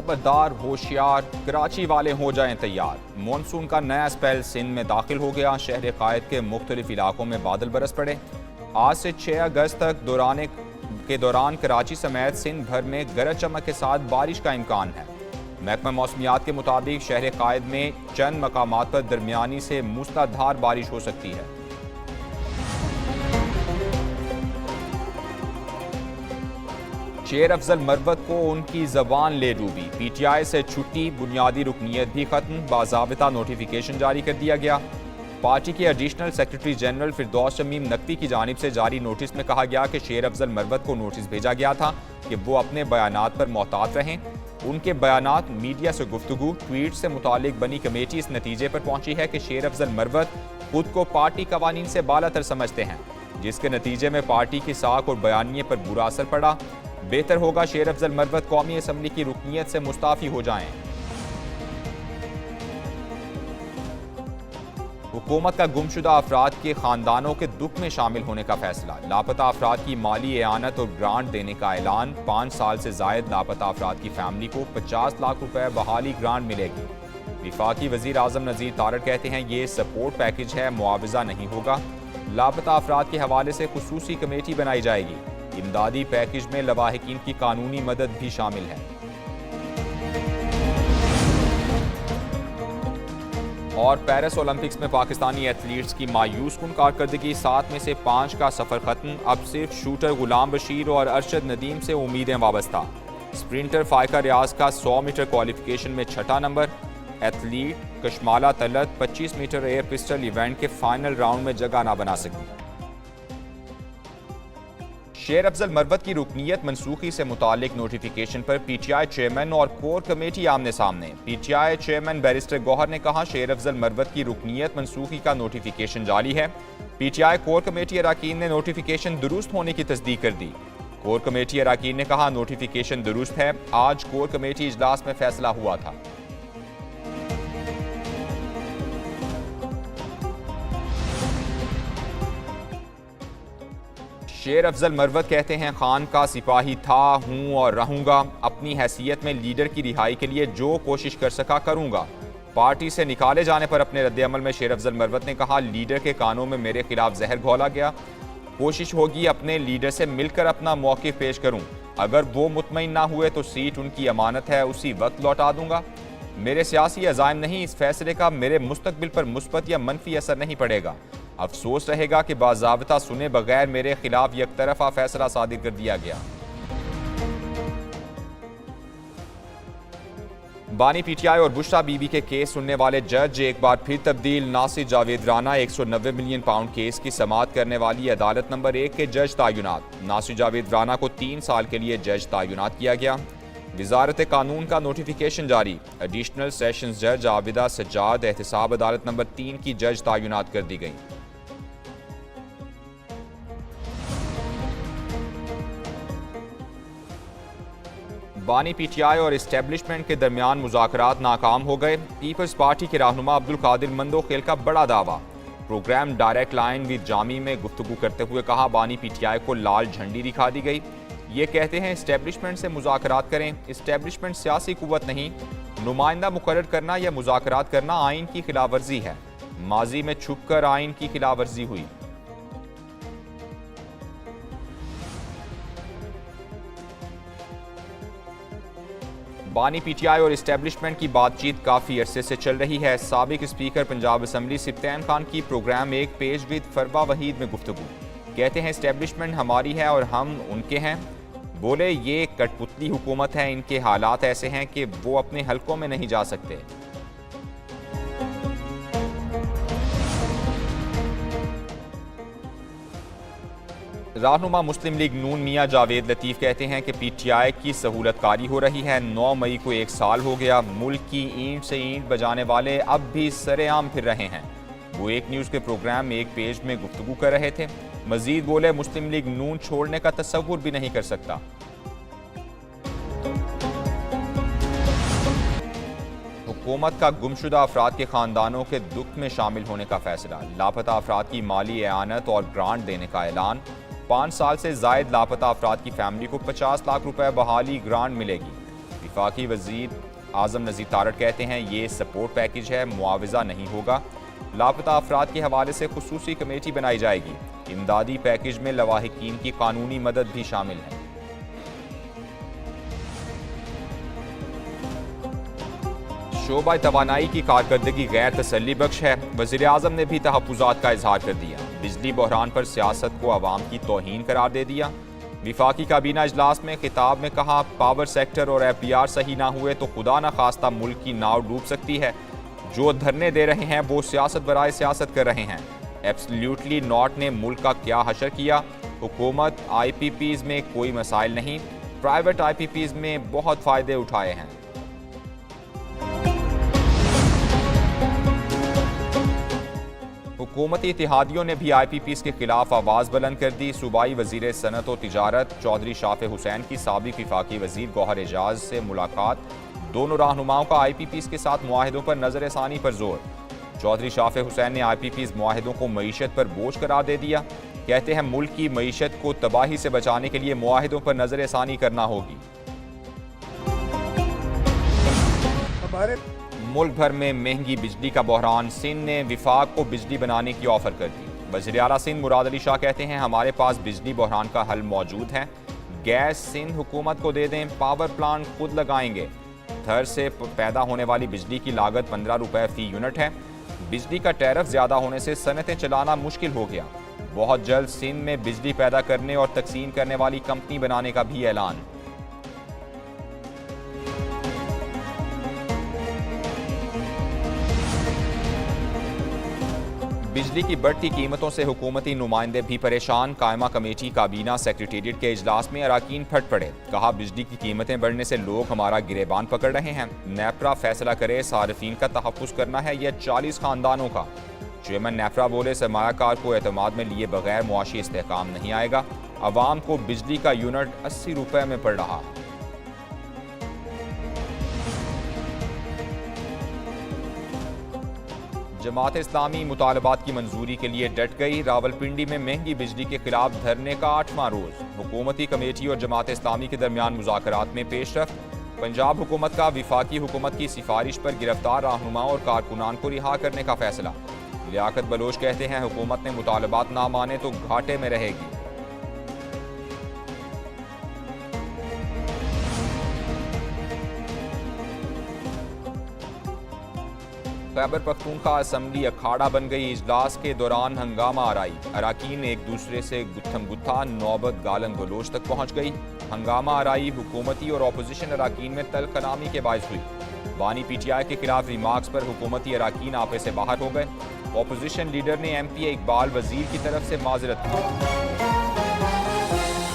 खबरदार होशियार, कराची वाले हो जाएं तैयार। मानसून का नया स्पेल सिंध में दाखिल हो गया। शहर कायद के मुख्तलिफ इलाकों में बादल बरस पड़े। आज से 6 अगस्त तक दौरान कराची समेत सिंध भर में गरज चमक के साथ बारिश का इम्कान है। महकमा मौसमियात के मुताबिक शहर कायद में चंद मकामात पर दरमियानी से मूसलाधार बारिश हो सकती है। शेर अफजल मरवत को उनकी जबान ले डूबी। पीटीआई से छुट्टी, बुनियादी रुकनीत भी खत्म। बाज़ाबिता नोटिफिकेशन जारी कर दिया गया। पार्टी के एडिशनल सेक्रेटरी जनरल फिरदौस शमीम नकवी की जानिब से जारी नोटिस में कहा गया कि शेर अफजल मरवत को नोटिस भेजा गया था कि वो अपने बयानात पर मोहतात रहें। उनके बयानात, मीडिया से गुफ्तगू, ट्वीट से मुतालिक बनी कमेटी इस नतीजे पर पहुंची है कि शेर अफजल मरवत खुद को पार्टी कवानीन से बालातर समझते हैं, जिसके नतीजे में पार्टी की साख और बयानिए पर बुरा असर पड़ा। बेहतर होगा शेर अफजल मरवत कौमी असम्बली की रुकनीत से मुस्ताफी हो जाएं। हुकूमत का गुमशुदा अफराद के खानदानों के दुख में शामिल होने का फैसला। लापता अफराद की माली एआनत और ग्रांट देने का ऐलान। 5 साल से जायद लापता अफराद की फैमिली को 50 लाख रुपए बहाली ग्रांट मिलेगी। विफाकी वजीर आजम नज़ीर तारड़ कहते हैं ये सपोर्ट पैकेज है, मुआवजा नहीं होगा। लापता अफराद के हवाले से खुसूसी कमेटी बनाई जाएगी। इमदादी पैकेज में लवाहिकीन की कानूनी मदद भी शामिल है। और पेरिस ओलंपिक्स में पाकिस्तानी एथलीट्स की मायूस कुन कारकर्दगी। 7 में से 5 का सफर खत्म। अब सिर्फ शूटर गुलाम बशीर और अरशद नदीम से उम्मीदें वाबस्ता। स्प्रिंटर फाइका रियाज का 100 मीटर क्वालिफिकेशन में 6ठा number. Athlete Kashmala Talat 25 metre air pistol event के फाइनल राउंड में जगह ना बना सकी। शेर अफजल मरवत की रुकनीत मनसूखी से मुतालिक नोटिफिकेशन पर पीटीआई चेयरमैन और कोर कमेटी आमने सामने। पीटीआई चेयरमैन बैरिस्टर गौहर ने कहा शेर अफजल मरवत की रुकनीत मनसूखी का नोटिफिकेशन जारी है। पीटीआई कोर कमेटी अराकीन ने नोटिफिकेशन दुरुस्त होने की तस्दीक कर दी। कोर कमेटी अराकीन ने कहा नोटिफिकेशन दुरुस्त है। आज कोर कमेटी इजलास में फैसला हुआ था। शेर अफजल मरवत कहते हैं खान का सिपाही था, हूं और रहूंगा। अपनी हैसियत में लीडर की रिहाई के लिए जो कोशिश कर सका करूंगा। पार्टी से निकाले जाने पर अपने रद्द-ए-अमल में शेर अफजल मरवत ने कहा लीडर के कानों में मेरे खिलाफ जहर घोला गया। कोशिश होगी अपने लीडर से मिलकर अपना मौक़िफ़ पेश करूं। अगर वो मुतमईन ना हुए तो सीट उनकी अमानत है, उसी वक्त लौटा दूंगा। मेरे सियासी अज़ाइम नहीं, इस फैसले का मेरे मुस्तकबिल पर मुस्बत या मनफी असर नहीं पड़ेगा। अफसोस रहेगा कि बाज़ाबिता सुने बगैर मेरे खिलाफ यकतरफा फैसला सादिर कर दिया गया। बानी पीटीआई और बुशरा बीबी के केस सुनने वाले जज एक बार फिर तब्दील। Nasir Javed Rana 190 million pound case की समाअत करने वाली अदालत नंबर 1 के जज तायुनात। नासिर जावेद राना को 3 साल के लिए जज तायुनात किया गया। वजारत कानून का नोटिफिकेशन जारी। एडिशनल सेशंस जज आबिदा सज्जाद एहतसाब अदालत नंबर 3 की जज तायुनात कर दी गई। बानी पीटीआई और इस्टेब्लिशमेंट के दरमियान मुज़ाकरात नाकाम हो गए। पीपल्स पार्टी के रहनुमा अब्दुल कादिर मंदोखेल का बड़ा दावा। Program direct line with Jami में गुफ्तगू करते हुए कहा बानी पीटीआई को लाल झंडी दिखा दी गई। ये कहते हैं इस्टेब्लिशमेंट से मुज़ाकरात करें। इस्टेब्लिशमेंट सियासी कुव्वत नहीं, नुमाइंदा मुकर्रर करना या मुज़ाकरात करना आइन की खिलाफ वर्जी है। माजी में छुप कर आइन की खिलाफ वर्जी हुई। बानी पीटीआई और इस्टेब्लिशमेंट की बातचीत काफ़ी अरसे से चल रही है। साबिक स्पीकर पंजाब असम्बली सिब्तैन खान की प्रोग्राम एक पेज विद फरवा वहीद में गुफ्तगू। कहते हैं इस्टेब्लिशमेंट हमारी है और हम उनके हैं। बोले ये कठपुतली हुकूमत है, इनके हालात ऐसे हैं कि वो अपने हलकों में नहीं जा सकते। रहनुमा मुस्लिम लीग नून मियां जावेद लतीफ़ कहते हैं कि पीटीआई की सहूलतकारी हो रही है। 9 मई को 1 साल हो गया। मुल्क की ईंट से ईंट बजाने वाले अब भी सरेआम फिर रहे हैं। वो एक न्यूज़ के प्रोग्राम में एक पेज में गुफ्तगू कर रहे थे। मजीद बोले मुस्लिम लीग नून छोड़ने का तसव्वुर भी नहीं कर सकता। हुकूमत का गुमशुदा अफराद के खानदानों के दुख में शामिल होने का फैसला। लापता अफराद की माली एआनत और ग्रांट देने का ऐलान। 5 साल से जायद लापता अफराद की फैमिली को 50 लाख रुपए बहाली ग्रांट मिलेगी। वफाकी वजीर आजम नज़ीर तारड़ कहते हैं ये सपोर्ट पैकेज है, मुआवजा नहीं होगा। लापता अफराद के हवाले से खुसूसी कमेटी बनाई जाएगी। इमदादी पैकेज में लवाहिकीन की कानूनी मदद भी शामिल है। शोबा तवानाई की कारकर्दगी गैर तसल्ली बख्श है। वज़ीर आज़म ने भी तहफ़्फ़ुज़ात का इजहार कर दिया। बिजली बहरान पर सियासत को अवाम की तौहीन करार दे दिया। विफाकी काबीना इजलास में खिताब में कहा, पावर सेक्टर और FDR सही ना हुए तो खुदा न खास्ता मुल्क की नाव डूब सकती है। जो धरने दे रहे हैं वो सियासत बराए सियासत कर रहे हैं। एब्सोल्युटली नॉट ने मुल्क का क्या हशर किया। हुकूमत IPPs में कोई मसाइल नहीं, प्राइवेट IPPs में बहुत फ़ायदे उठाए हैं। हुकूमती इत्तेहादियों ने भी IPPs के खिलाफ आवाज़ बुलंद कर दी। सूबाई वज़ीर सनत और तिजारत चौधरी शाफ़े हुसैन की साबिक़ वफाकी वज़ीर गौहर एजाज से मुलाकात। दोनों रहनुमाओं का IPPs के साथ मुआहिदों पर नज़र-ए-सानी पर जोर। चौधरी शाफ़े हुसैन ने IPPs मुआहिदों को मईशत पर बोझ करार दे दिया। कहते हैं मुल्क की मईशत को तबाही से बचाने के लिए मुआहिदों पर नज़र-ए-सानी करना होगी। मुल्क भर में महंगी बिजली का बहरान। सिंध ने विफाक को बिजली बनाने की ऑफर कर दी। वज़ीर आला सिंध मुराद अली शाह कहते हैं हमारे पास बिजली बहरान का हल मौजूद है। गैस सिंध हुकूमत को दे दें, पावर प्लांट खुद लगाएंगे। थर से पैदा होने वाली बिजली की लागत 15 रुपए फी यूनिट है। बिजली का टैरिफ ज़्यादा होने से सनतें चलाना मुश्किल हो गया। बहुत जल्द सिंध में बिजली पैदा करने और तकसीम करने वाली कंपनी बनाने का भी ऐलान। बिजली की बढ़ती कीमतों से हुकूमती नुमाइंदे भी परेशान। कायमा कमेटी काबीना सेक्रेटेरिएट के इजलास में अराकीन फट पड़े। कहा बिजली की कीमतें बढ़ने से लोग हमारा गिरेबान पकड़ रहे हैं। नेपरा फैसला करे सारिफीन का तहफ़्फ़ुज़ करना है या 40 खानदानों का। चेयरमैन नेपरा बोले सरमायाकार को एतमाद में लिए बगैर मुआशी इस्तेहकाम नहीं आएगा। अवाम को बिजली का यूनिट 80 रुपए में पड़ रहा है। जमात इस्लामी मुतालबात की मंजूरी के लिए डट गई। रावलपिंडी में महंगी बिजली के खिलाफ धरने का 8वां रोज। हुकूमती कमेटी और जमात इस्लामी के दरमियान मुज़ाकरात में पेशरफ्त। पंजाब हुकूमत का विफाकी हुकूमत की सिफारिश पर गिरफ्तार रहनुमाओं और कारकुनान को रिहा करने का फैसला। लियाकत बलोच कहते हैं हुकूमत ने मुतालबात ना माने तो घाटे में रहेगी। खैबर पख्तूनख्वा असम्बली अखाड़ा बन गई। इजलास के दौरान हंगामा आराई। अराकीन एक दूसरे से गुत्थम गुत्था, नौबत गालन गलोच तक पहुंच गई। हंगामा आराई हुकूमती और अपोजिशन अराकीन में तल कलामी के बायस हुई। बानी PTI के खिलाफ रिमार्क्स पर हुकूमती अराकीन आपे से बाहर हो गए। अपोजिशन लीडर ने MP इकबाल वजीर की तरफ से माजरत की।